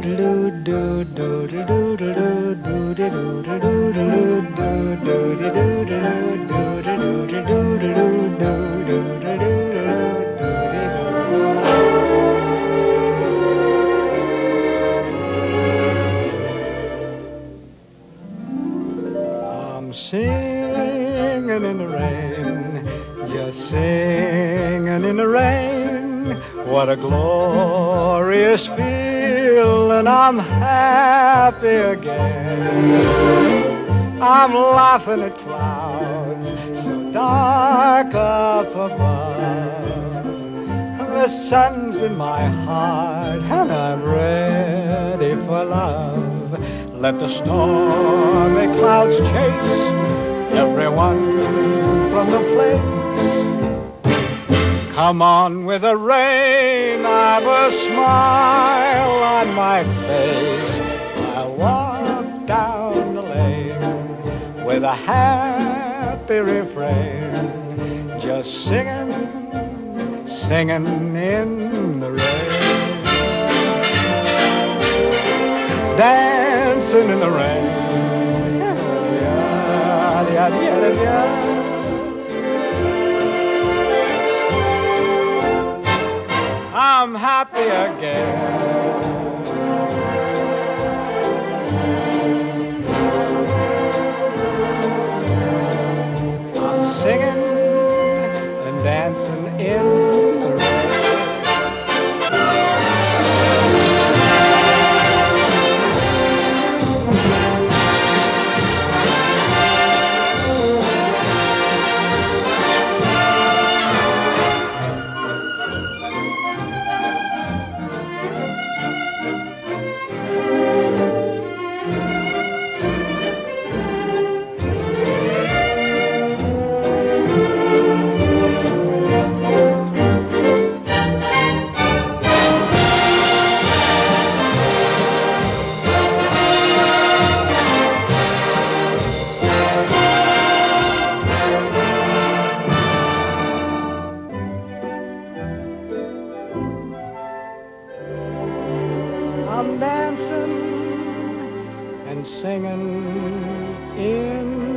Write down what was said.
I'm singing in the rain, just singing in the rain. What a glorious feeling, I'm happy again. I'm laughing at clouds so dark up above. The sun's in my heart and I'm ready for love. Let the stormy clouds chase everyone from the place. Come on with the rain, I've a smile on my face. I'll walk down the lane with a happy refrain, just singing, singing in the rain. Dancing in the rain. I'm happy again. I'm singing and dancing in the rain. I'm dancing and singing in